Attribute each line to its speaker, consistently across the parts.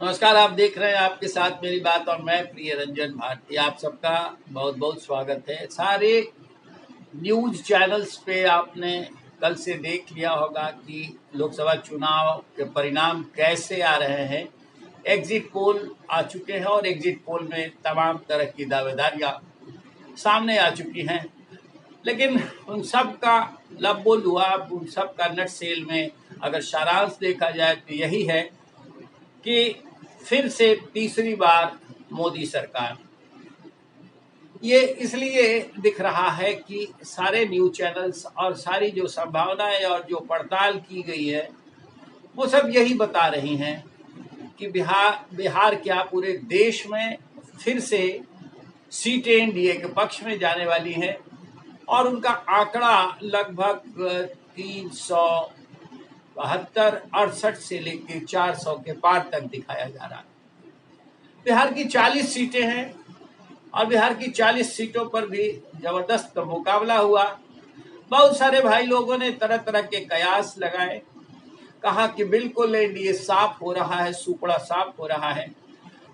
Speaker 1: नमस्कार, आप देख रहे हैं आपके साथ मेरी बात और मैं प्रिय रंजन भारती। आप सबका बहुत बहुत स्वागत है। सारे न्यूज चैनल्स पे आपने कल से देख लिया होगा कि लोकसभा चुनाव के परिणाम कैसे आ रहे हैं। एग्जिट पोल आ चुके हैं और एग्जिट पोल में तमाम तरह की दावेदारियां सामने आ चुकी हैं, लेकिन उन सब का लब्बो लुआब, उन सब का नट सेल में अगर सारांश देखा जाए तो यही है कि फिर से तीसरी बार मोदी सरकार। ये इसलिए दिख रहा है कि सारे न्यूज चैनल्स और सारी जो संभावनाएं और जो पड़ताल की गई है वो सब यही बता रही हैं कि बिहार क्या पूरे देश में फिर से सीटें एनडीए के पक्ष में जाने वाली हैं और उनका आंकड़ा लगभग 372-68 से लेकर 400 के पार तक दिखाया जा रहा है। बिहार की 40 सीटें हैं और बिहार की 40 सीटों पर भी जबरदस्त मुकाबला हुआ। बहुत सारे भाई लोगों ने तरह तरह के कयास लगाए, कहा कि बिल्कुल एनडीए साफ हो रहा है, सुपड़ा साफ हो रहा है।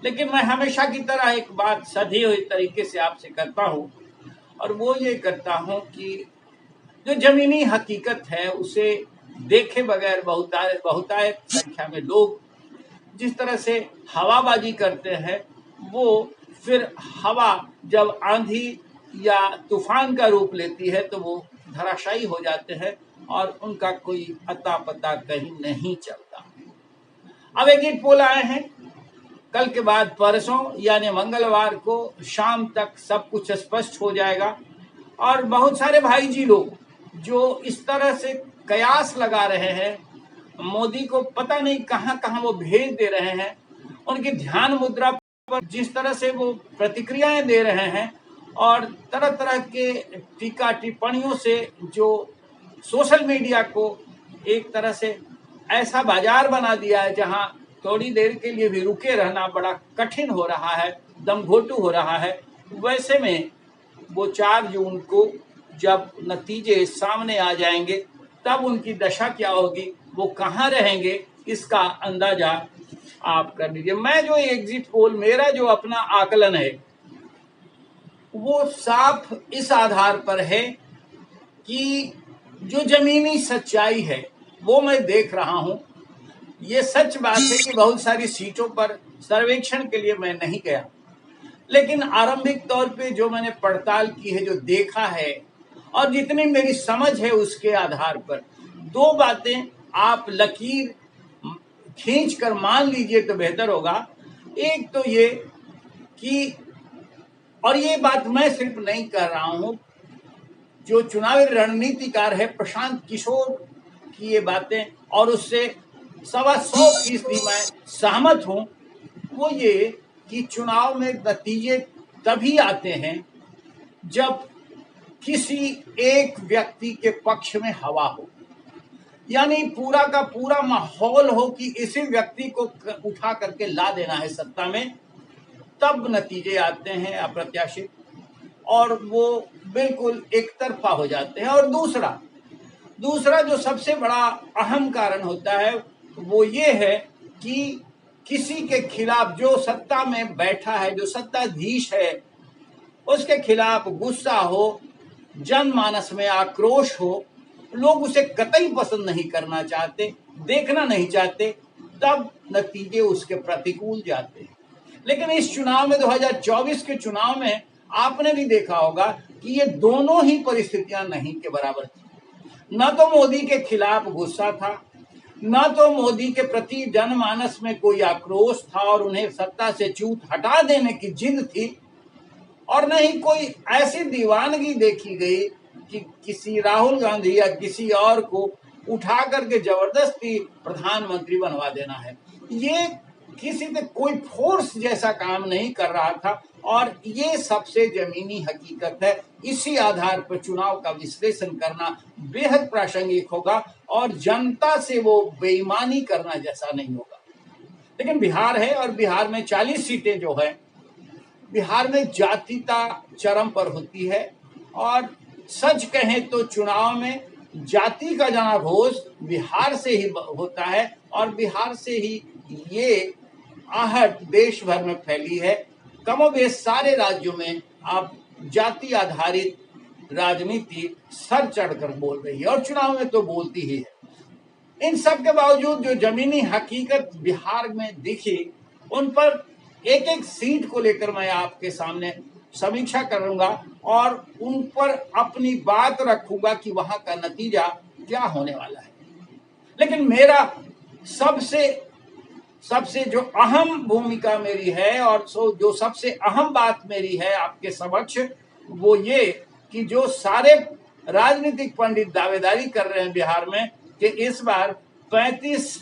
Speaker 1: लेकिन मैं हमेशा की तरह एक बात सधी हुई तरीके से आपसे करता हूं और वो ये करता हूं कि जो जमीनी हकीकत है उसे देखे बगैर बहुतायत संख्या में लोग जिस तरह से हवाबाजी करते हैं, वो फिर हवा जब आंधी या तूफान का रूप लेती है तो वो धराशायी हो जाते हैं और उनका कोई अता पता कहीं नहीं चलता। अब एग्जिट पोल आए हैं, कल के बाद परसों यानी मंगलवार को शाम तक सब कुछ स्पष्ट हो जाएगा और बहुत सारे भाई जी लोग जो इस तरह से कयास लगा रहे हैं, मोदी को पता नहीं कहां कहां वो भेज दे रहे हैं, उनकी ध्यान मुद्रा पर जिस तरह से वो प्रतिक्रियाएं दे रहे हैं और तरह तरह के टीका टिप्पणियों से जो सोशल मीडिया को एक तरह से ऐसा बाजार बना दिया है जहां थोड़ी देर के लिए भी रुके रहना बड़ा कठिन हो रहा है, दमघोटू हो रहा है। वैसे में वो 4 जून को जब नतीजे सामने आ जाएंगे तब उनकी दशा क्या होगी, वो कहाँ रहेंगे, इसका अंदाजा आप कर लीजिए। मैं जो एग्जिट पोल, मेरा जो अपना आकलन है वो साफ इस आधार पर है कि जो जमीनी सच्चाई है वो मैं देख रहा हूं। ये सच बात है कि बहुत सारी सीटों पर सर्वेक्षण के लिए मैं नहीं गया, लेकिन आरंभिक तौर पे जो मैंने पड़ताल की है, जो देखा है और जितनी मेरी समझ है उसके आधार पर 2 बातें आप लकीर खींच कर मान लीजिए तो बेहतर होगा। एक तो ये कि, और ये बात मैं सिर्फ नहीं कर रहा हूं, जो चुनावी रणनीतिकार है प्रशांत किशोर की ये बातें और उससे 125% मैं सहमत हूं, वो ये कि चुनाव में नतीजे तभी आते हैं जब किसी एक व्यक्ति के पक्ष में हवा हो, यानी पूरा का पूरा माहौल हो कि इसी व्यक्ति को उठा करके ला देना है सत्ता में, तब नतीजे आते हैं अप्रत्याशित और वो बिल्कुल एक तरफा हो जाते हैं। और दूसरा जो सबसे बड़ा अहम कारण होता है वो ये है कि किसी के खिलाफ जो सत्ता में बैठा है, जो सत्ताधीश है, उसके खिलाफ गुस्सा हो, जनमानस में आक्रोश हो, लोग उसे कतई पसंद नहीं करना चाहते, देखना नहीं चाहते, तब नतीजे उसके प्रतिकूल जाते हैं। लेकिन इस चुनाव में 2024 के चुनाव में आपने भी देखा होगा कि ये दोनों ही परिस्थितियां नहीं के बराबर थी। न तो मोदी के खिलाफ गुस्सा था, न तो मोदी के प्रति जनमानस में कोई आक्रोश था और उन्हें सत्ता से च्यूत हटा देने की जिद थी, और न ही कोई ऐसी दीवानगी देखी गई कि किसी राहुल गांधी या किसी और को उठा करके जबरदस्ती प्रधानमंत्री बनवा देना है। ये किसी से कोई फोर्स जैसा काम नहीं कर रहा था और ये सबसे जमीनी हकीकत है। इसी आधार पर चुनाव का विश्लेषण करना बेहद प्रासंगिक होगा और जनता से वो बेईमानी करना जैसा नहीं होगा। लेकिन बिहार है और बिहार में 40 सीटें जो है, बिहार में जातीयता चरम पर होती है और सच कहें तो चुनाव में जाति का जनाघोष बिहार से ही होता है और बिहार से ही ये आहट देश भर में फैली है। कमोबेश सारे राज्यों में अब जाति आधारित राजनीति सर चढ़कर बोल रही है और चुनाव में तो बोलती ही है। इन सब के बावजूद जो जमीनी हकीकत बिहार में दिखी, उन पर एक एक सीट को लेकर मैं आपके सामने समीक्षा करूंगा और उन पर अपनी बात रखूंगा कि वहां का नतीजा क्या होने वाला है। लेकिन मेरा सबसे जो अहम भूमिका मेरी है और जो सबसे अहम बात मेरी है आपके समक्ष, वो ये कि जो सारे राजनीतिक पंडित दावेदारी कर रहे हैं बिहार में कि इस बार 35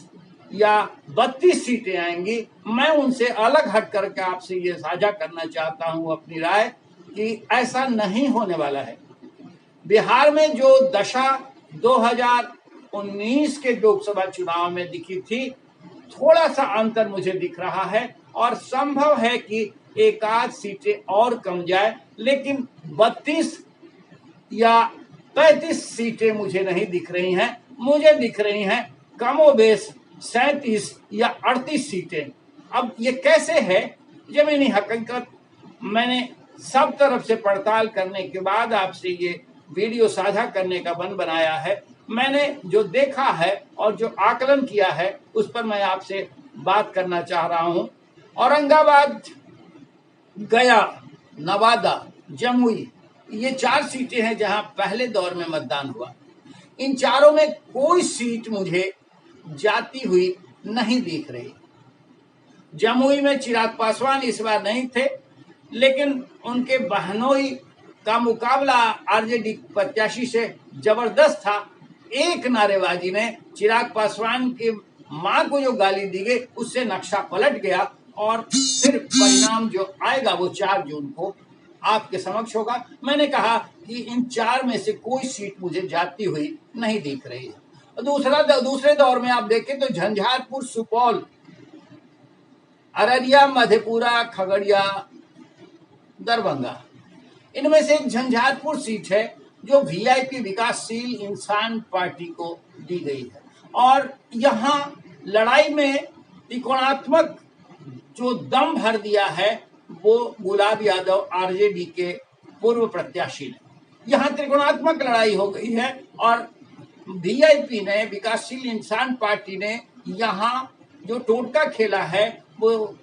Speaker 1: या 32 सीटें आएंगी, मैं उनसे अलग हट करके आपसे ये साझा करना चाहता हूं अपनी राय कि ऐसा नहीं होने वाला है। बिहार में जो दशा 2019 के लोकसभा चुनाव में दिखी थी, थोड़ा सा अंतर मुझे दिख रहा है और संभव है कि एक आध सीटें और कम जाए, लेकिन 32 या 35 सीटें मुझे नहीं दिख रही हैं। मुझे दिख रही हैं कमोबेश 37 या 38 सीटें। अब ये कैसे है, जमीनी हकीकत मैंने सब तरफ से पड़ताल करने के बाद आपसे ये वीडियो साझा करने का मन बनाया है। मैंने जो देखा है और जो आकलन किया है उस पर मैं आपसे बात करना चाह रहा हूं। औरंगाबाद, गया, नवादा, जमुई, ये 4 सीटें हैं जहां पहले दौर में मतदान हुआ। इन चारों में कोई सीट मुझे जाती हुई नहीं दिख रही। जमुई में चिराग पासवान इस बार नहीं थे, लेकिन उनके बहनोई का मुकाबला आरजेडी प्रत्याशी से जबरदस्त था। एक नारेबाजी में चिराग पासवान के मां को जो गाली दी गई, उससे नक्शा पलट गया और फिर परिणाम जो आएगा वो 4 जून को आपके समक्ष होगा। मैंने कहा कि इन 4 में से कोई सीट मुझे जाती हुई नहीं दिख रही है। दूसरे दौर में आप देखें तो झंझारपुर, सुपौल, अररिया, मधेपुरा, खगड़िया, दरभंगा, इनमें से एक झंझारपुर सीट है जो वीआईपी विकासशील इंसान पार्टी को दी गई है और यहाँ लड़ाई में त्रिकोणात्मक जो दम भर दिया है वो गुलाब यादव आरजेडी के पूर्व प्रत्याशी ने। यहाँ त्रिकोणात्मक लड़ाई हो गई है और वीआईपी ने, विकासशील इंसान पार्टी ने यहाँ जो टोटका खेला है वो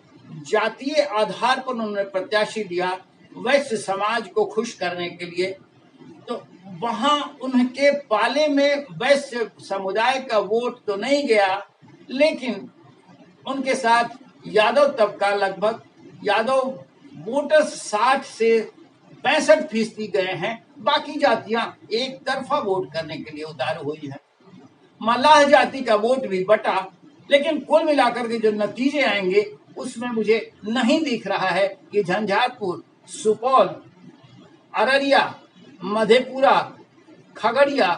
Speaker 1: जातीय आधार पर उन्होंने प्रत्याशी दिया वैश्य समाज को खुश करने के लिए। तो वहां उनके पाले में वैश्य समुदाय का वोट तो नहीं गया, लेकिन उनके साथ यादव तबका, लगभग यादव वोटर्स 60 से 65% गए हैं। बाकी जातियां एक तरफा वोट करने के लिए उतारू हुई है। मल्लाह जाति का वोट भी बटा, लेकिन कुल मिलाकर के जो नतीजे आएंगे उसमें मुझे नहीं दिख रहा है कि झंझारपुर, सुपौल, अररिया, मधेपुरा, खगड़िया,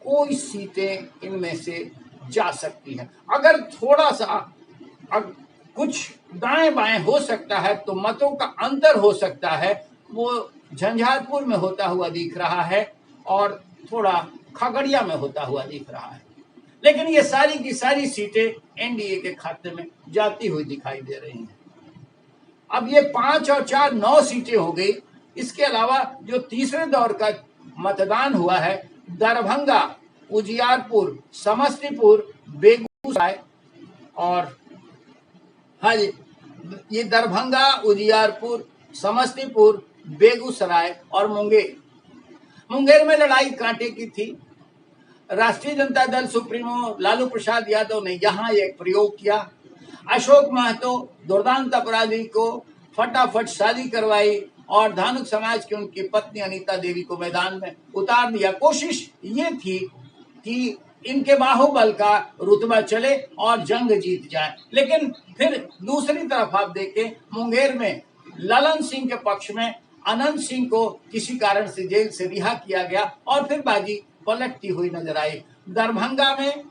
Speaker 1: कोई सीटें इनमें से जा सकती हैं। अगर थोड़ा सा कुछ दाएं बाएं हो सकता है तो मतों का अंतर हो सकता है, वो झंझारपुर में होता हुआ दिख रहा है और थोड़ा खगड़िया में होता हुआ दिख रहा है। लेकिन ये सारी की सारी सीटें एनडीए के खाते में जाती हुई दिखाई दे रही हैं। अब ये 5 और 4 9 सीटें हो गई। इसके अलावा जो तीसरे दौर का मतदान हुआ है, दरभंगा, उजियारपुर, समस्तीपुर, बेगूसराय और ये दरभंगा, उजियारपुर, समस्तीपुर, बेगूसराय और मुंगेर में लड़ाई कांटे की थी। राष्ट्रीय जनता दल सुप्रीमो लालू प्रसाद यादव ने यहाँ एक प्रयोग किया। अशोक महतो दुर्दांत अपराधी को फटाफट शादी करवाई और धानुक समाज की उनकी पत्नी अनीता देवी को मैदान में उतार दिया। कोशिश ये थी कि इनके बाहुबल का रुतबा चले और जंग जीत जाए। लेकिन फिर दूसरी तरफ आप देखें, मुंगेर में ललन सिंह के पक्ष में अनंत सिंह को किसी कारण से जेल से रिहा किया गया और फिर बाजी पलटती हुई नजर आई। दरभंगा में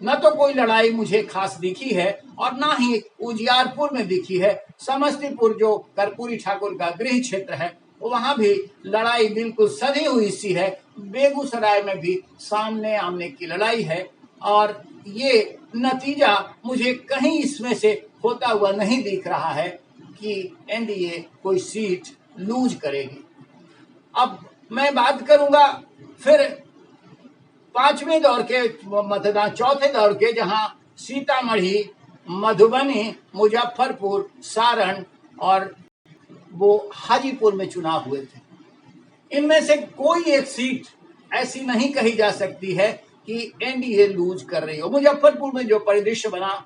Speaker 1: न तो कोई लड़ाई मुझे खास दिखी है और ना ही उजियारपुर में दिखी है। समस्तीपुर जो कर्पूरी ठाकुर का गृह क्षेत्र है, वहां भी लड़ाई बिल्कुल सधी हुई सी है। बेगूसराय में भी सामने आमने की लड़ाई है और ये नतीजा मुझे कहीं इसमें से होता हुआ नहीं दिख रहा है कि एनडीए कोई सीट लूज करेगी। अब मैं बात करूंगा फिर पांचवें दौर के मतदान, चौथे दौर के, जहां सीतामढ़ी, मधुबनी, मुजफ्फरपुर, सारण और वो हाजीपुर में चुनाव हुए थे। इनमें से कोई एक सीट ऐसी नहीं कही जा सकती है कि एनडीए लूज कर रही हो। मुजफ्फरपुर में जो परिदृश्य बना,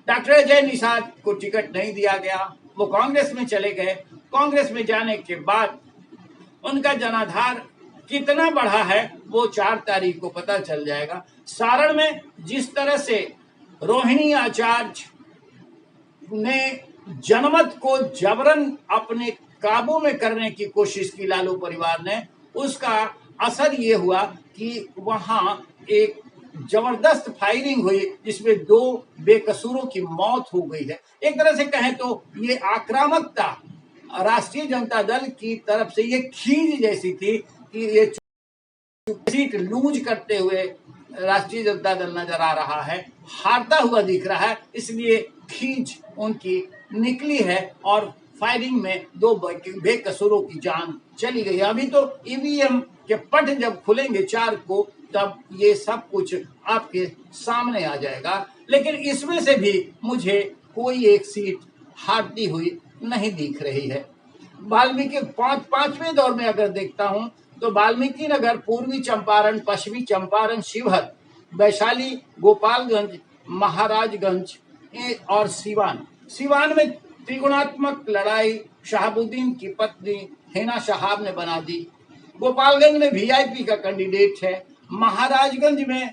Speaker 1: डॉक्टर अजय निषाद को टिकट नहीं दिया गया, वो कांग्रेस में चले गए। कांग्रेस में जाने के बाद उनका जनाधार कितना बढ़ा है वो 4 तारीख को पता चल जाएगा। सारण में जिस तरह से रोहिणी आचार्य ने जनमत को जबरन अपने काबू में करने की कोशिश की लालू परिवार ने, उसका असर ये हुआ कि वहां एक जबरदस्त फायरिंग हुई जिसमें 2 बेकसूरों की मौत हो गई है। एक तरह से कहें तो ये आक्रामकता राष्ट्रीय जनता दल की तरफ से ये खींच जैसी थी कि ये सीट लूज करते हुए राष्ट्रीय जनता दल नजर आ रहा है, हारता हुआ दिख रहा है, इसलिए खींच उनकी निकली है और फायरिंग में 2 बेकसूरों की जान चली गई। अभी तो ईवीएम के पट जब खुलेंगे 4 को, तब ये सब कुछ आपके सामने आ जाएगा। लेकिन इसमें से भी मुझे कोई एक सीट हारती हुई नहीं दिख रही है। वाल्मीकि पांचवें दौर में अगर देखता हूं तो वाल्मीकि नगर, पूर्वी चंपारण, पश्चिमी चंपारण, शिवहर, वैशाली, गोपालगंज, महाराजगंज और सिवान में त्रिगुणात्मक लड़ाई शहाबुद्दीन की पत्नी हिना शहाब ने बना दी। गोपालगंज में वीआईपी का कैंडिडेट है। महाराजगंज में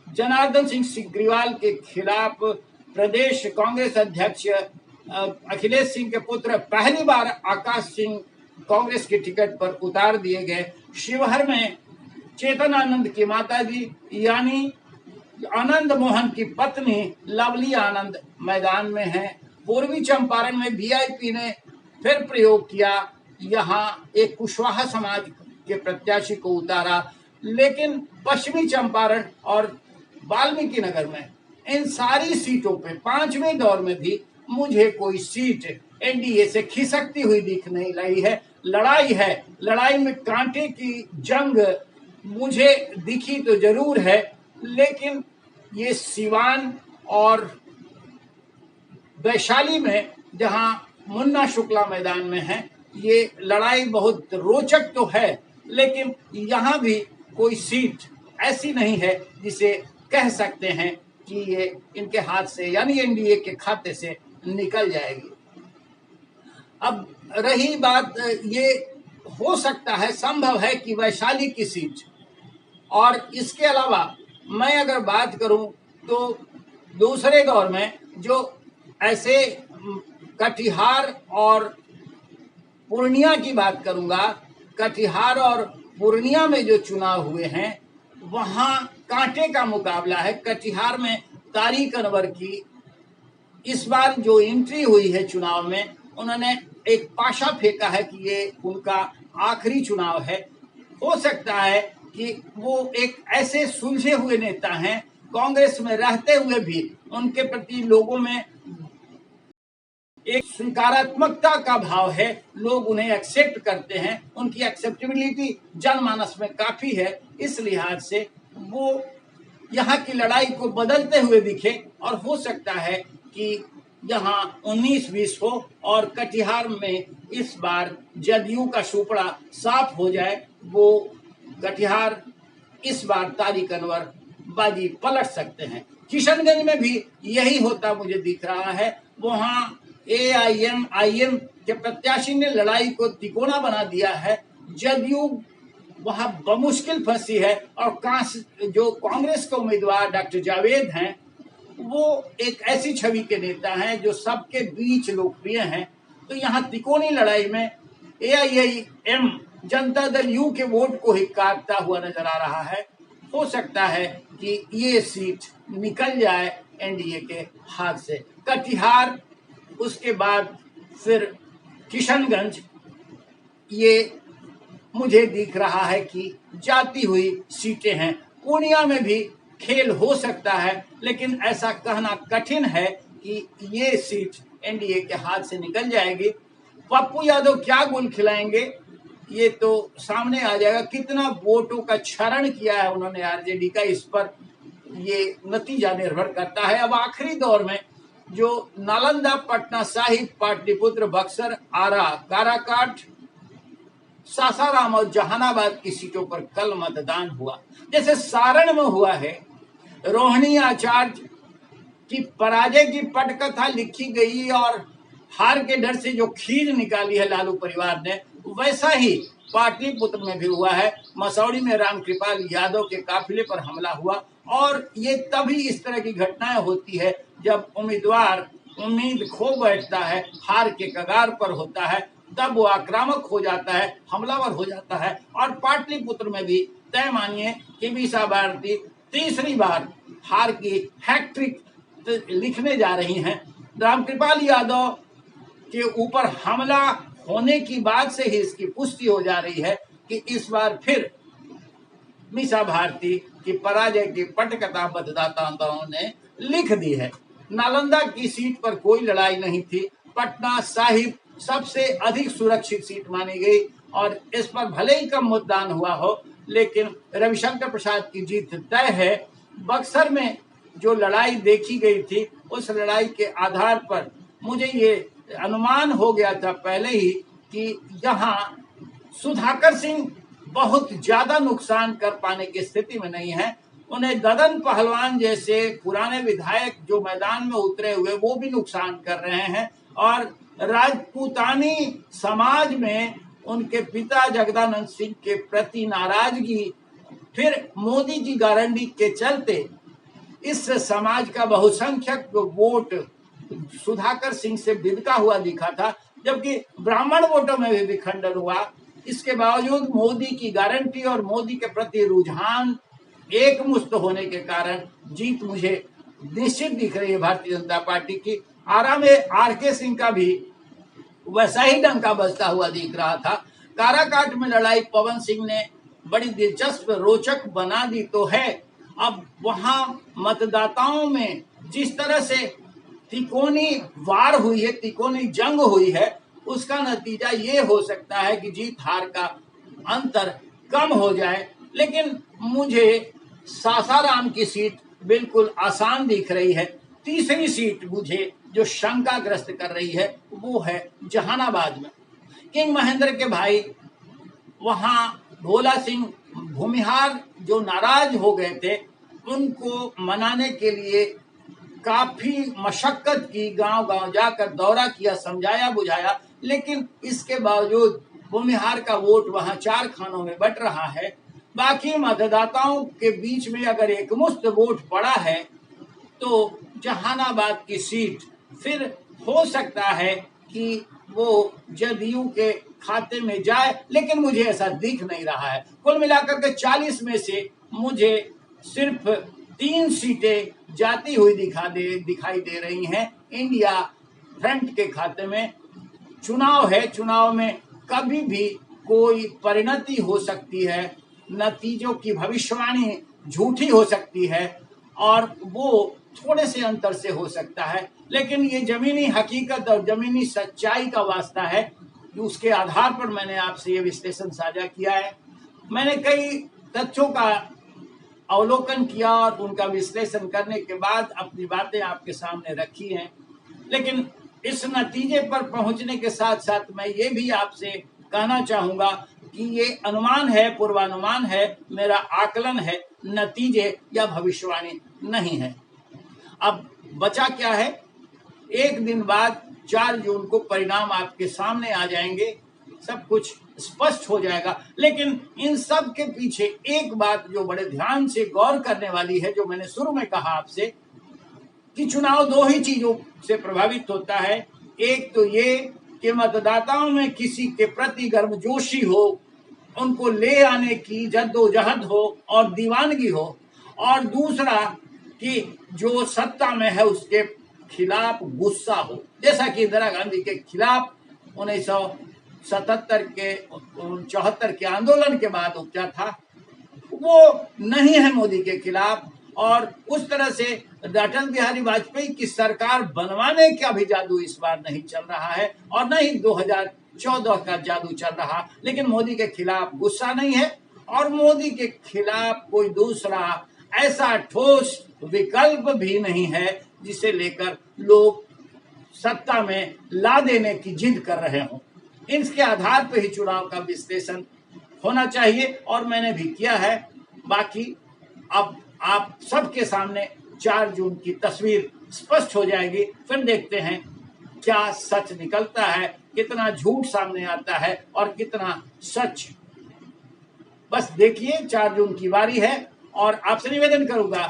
Speaker 1: जनार्दन सिंह सिग्रीवाल के खिलाफ प्रदेश कांग्रेस अध्यक्ष अखिलेश सिंह के पुत्र पहली बार आकाश सिंह कांग्रेस के टिकट पर उतार दिए गए। शिवहर में चेतन आनंद की माताजी यानी आनंद मोहन की पत्नी लवली आनंद मैदान में है। पूर्वी चंपारण में वीआईपी ने फिर प्रयोग किया, यहाँ एक कुशवाहा समाज के प्रत्याशी को उतारा। लेकिन पश्चिमी चंपारण और वाल्मीकि नगर में इन सारी सीटों पे पांचवें दौर में भी मुझे कोई सीट एनडीए से खिसकती हुई दिख नहीं रही है। लड़ाई है, लड़ाई में कांटे की जंग मुझे दिखी तो जरूर है, लेकिन ये सिवान और वैशाली में जहां मुन्ना शुक्ला मैदान में है, ये लड़ाई बहुत रोचक तो है, लेकिन यहाँ भी कोई सीट ऐसी नहीं है जिसे कह सकते हैं कि ये इनके हाथ से यानी एनडीए के खाते से निकल जाएगी। अब रही बात, ये हो सकता है, संभव है कि वैशाली की सीट, और इसके अलावा मैं अगर बात करूं तो दूसरे दौर में जो ऐसे कटिहार और पूर्णिया की बात करूंगा, कटिहार और पूर्णिया में जो चुनाव हुए हैं वहां कांटे का मुकाबला है। कटिहार में तारिक अनवर की इस बार जो एंट्री हुई है चुनाव में, उन्होंने एक पाशा फेंका है कि ये उनका आखिरी चुनाव है। हो सकता है कि वो एक ऐसे सुलझे हुए नेता हैं, कांग्रेस में रहते हुए भी उनके प्रति लोगों में एक स्वीकारात्मकता का भाव है, लोग उन्हें एक्सेप्ट करते हैं, उनकी एक्सेप्टेबिलिटी जनमानस में काफी है। इस लिहाज से वो यहाँ की लड़ाई को बदलते हुए दिखे और हो सकता है कि यहाँ 19-20 हो और कटिहार में इस बार जदयू का सुपड़ा साफ हो जाए। वो कटिहार इस बार तारिक अनवर बाजी पलट सकते हैं। किशनगंज में भी यही होता मुझे दिख रहा है। वहां AIM के प्रत्याशी ने लड़ाई को तिकोना बना दिया है। जदयू वहां बमुश्किल फंसी है और जो कांग्रेस के उम्मीदवार डॉक्टर जावेद हैं, वो एक ऐसी छवि के नेता हैं जो सबके बीच लोकप्रिय हैं। तो यहाँ तिकोनी लड़ाई में AIM जनता दल यू के वोट को ही काटता हुआ नजर आ रहा है। हो सकता है कि ये सीट निकल जाए एनडीए के हाथ से। कटिहार, उसके बाद फिर किशनगंज, ये मुझे दिख रहा है कि जाती हुई सीटें हैं। पूर्णिया में भी खेल हो सकता है, लेकिन ऐसा कहना कठिन है कि ये सीट एनडीए के हाथ से निकल जाएगी। पप्पू यादव क्या गुल खिलाएंगे ये तो सामने आ जाएगा। कितना वोटों का क्षरण किया है उन्होंने आरजेडी का, इस पर ये नतीजा निर्भर करता है। अब आखिरी दौर में जो नालंदा, पटना साहिब, पाटलिपुत्र, बक्सर, आरा, काराकाट, सासाराम और जहानाबाद की सीटों पर कल मतदान हुआ। जैसे सारण में हुआ है, रोहिणी आचार्य की पराजय की पटकथा लिखी गई और हार के डर से जो खीर निकाली है लालू परिवार ने, वैसा ही पाटलिपुत्र में भी हुआ है। मसौड़ी में रामकृपाल यादव के काफिले पर हमला हुआ और ये तभी इस तरह की घटनाएं होती है जब उम्मीदवार उम्मीद खो बैठता है, हार के कगार पर होता है, तब वो आक्रामक हो जाता है, हमलावर हो जाता है। और पाटलिपुत्र में भी तय मानिए कि मीसा भारती तीसरी बार हार की हैट्रिक लिखने जा रही हैं। रामकृपाल यादव के ऊपर हमला होने की बात से ही इसकी पुष्टि हो जा रही है कि इस बार फिर मीसा भारती की पराजय की पटकथा मतदाताओं ने लिख दी है। नालंदा की सीट पर कोई लड़ाई नहीं थी। पटना साहिब सबसे अधिक सुरक्षित सीट मानी गई और इस पर भले ही कम मतदान हुआ हो, लेकिन रविशंकर प्रसाद की जीत तय है। बक्सर में जो लड़ाई देखी गई थी, उस लड़ाई के आधार पर मुझे ये अनुमान हो गया था पहले ही कि यहाँ सुधाकर सिंह बहुत ज्यादा नुकसान कर पाने की स्थिति में नहीं है। उन्हें ददन पहलवान जैसे पुराने विधायक जो मैदान में उतरे हुए, वो भी नुकसान कर रहे हैं और राजपूतानी समाज में उनके पिता जगदानंद सिंह के प्रति नाराजगी, फिर मोदी की गारंटी के चलते इस समाज का बहुसंख्यक वोट सुधाकर सिंह से बिदका हुआ दिखा था, जबकि ब्राह्मण वोटों में भी विखंडन हुआ। इसके बावजूद मोदी की गारंटी और मोदी के प्रति रुझान एक मुश्त होने के कारण जीत मुझे निश्चित दिख रही है भारतीय जनता पार्टी की। आरा में आरके सिंह का भी वैसा ही डंका बजता हुआ दिख रहा था। काराकाट में लड़ाई पवन सिंह ने बड़ी दिलचस्प रोचक बना दी तो है। अब वहां मतदाताओं में जिस तरह से तिकोनी वार हुई है, तिकोनी जंग हुई है, उसका नतीजा ये हो सकता है कि जीत हार का अंतर कम हो जाए। लेकिन मुझे सासाराम की सीट बिल्कुल आसान दिख रही है। तीसरी सीट मुझे जो शंकाग्रस्त कर रही है वो है जहानाबाद में। किंग महेंद्र के भाई वहां भोला सिंह भूमिहार जो नाराज हो गए थे, उनको मनाने के लिए काफी मशक्कत की, गांव गांव जाकर दौरा किया, समझाया बुझाया, लेकिन इसके बावजूद भूमिहार का वोट वहां 4 खानों में बट रहा है। बाकी मतदाताओं के बीच में अगर एकमुश्त वोट पड़ा है तो जहानाबाद की सीट फिर हो सकता है कि वो जदयू के खाते में जाए, लेकिन मुझे ऐसा दिख नहीं रहा है। कुल मिलाकर के 40 में से मुझे सिर्फ 3 सीटें जाती हुई दिखाई दे रही हैं इंडिया फ्रंट के खाते में। चुनाव है, चुनाव में कभी भी कोई परिणति हो सकती है, नतीजों की भविष्यवाणी झूठी हो सकती है और वो थोड़े से अंतर से हो सकता है, लेकिन ये जमीनी हकीकत और जमीनी सच्चाई का वास्ता है। उसके आधार पर मैंने आपसे ये विश्लेषण साझा किया है। मैंने कई तथ्यों का अवलोकन किया और उनका विश्लेषण करने के बाद अपनी बातें आपके सामने रखी हैं, लेकिन इस नतीजे पर पहुंचने के साथ साथ मैं ये भी आपसे कहना चाहूंगा कि ये अनुमान है, पूर्वानुमान है, मेरा आकलन है, नतीजे या भविष्यवाणी नहीं है। अब बचा क्या है? एक दिन बाद 4 जून को परिणाम आपके सामने आ जाएंगे, सब कुछ स्पष्ट हो जाएगा। लेकिन इन सब के पीछे एक बात जो बड़े ध्यान से गौर करने वाली है, जो मैंने शुरू में कहा आपसे कि चुनाव 2 ही चीजों से प्रभावित होता है। एक तो ये कि मतदाताओं में किसी के प्रति गर्मजोशी हो, उनको ले आने की जद्दोजहद हो और दीवानगी हो, और दूसरा कि जो सत्ता में है उसके खिलाफ गुस्सा हो। जैसा कि इंदिरा गांधी के खिलाफ 1977 के 74 के आंदोलन के बाद उपजा था, वो नहीं है मोदी के खिलाफ। और उस तरह से अटल बिहारी वाजपेयी की सरकार बनवाने का भी जादू इस बार नहीं चल रहा है और न ही 2014 का जादू चल रहा। लेकिन मोदी के खिलाफ गुस्सा नहीं है और मोदी के खिलाफ कोई दूसरा ऐसा ठोस विकल्प भी नहीं है जिसे लेकर लोग सत्ता में ला देने की जिद कर रहे हों। इसके आधार पर ही चुनाव का विश्लेषण होना चाहिए और मैंने भी किया है। बाकी अब आप सबके सामने 4 जून की तस्वीर स्पष्ट हो जाएगी, फिर देखते हैं क्या सच निकलता है, कितना झूठ सामने आता है और कितना सच। बस देखिए, 4 जून की बारी है और आपसे निवेदन करूंगा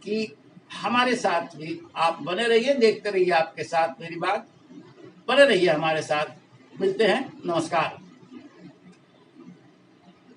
Speaker 1: कि हमारे साथ भी आप बने रहिए, देखते रहिए आपके साथ मेरी बात, बने रहिए हमारे साथ। मिलते हैं, नमस्कार।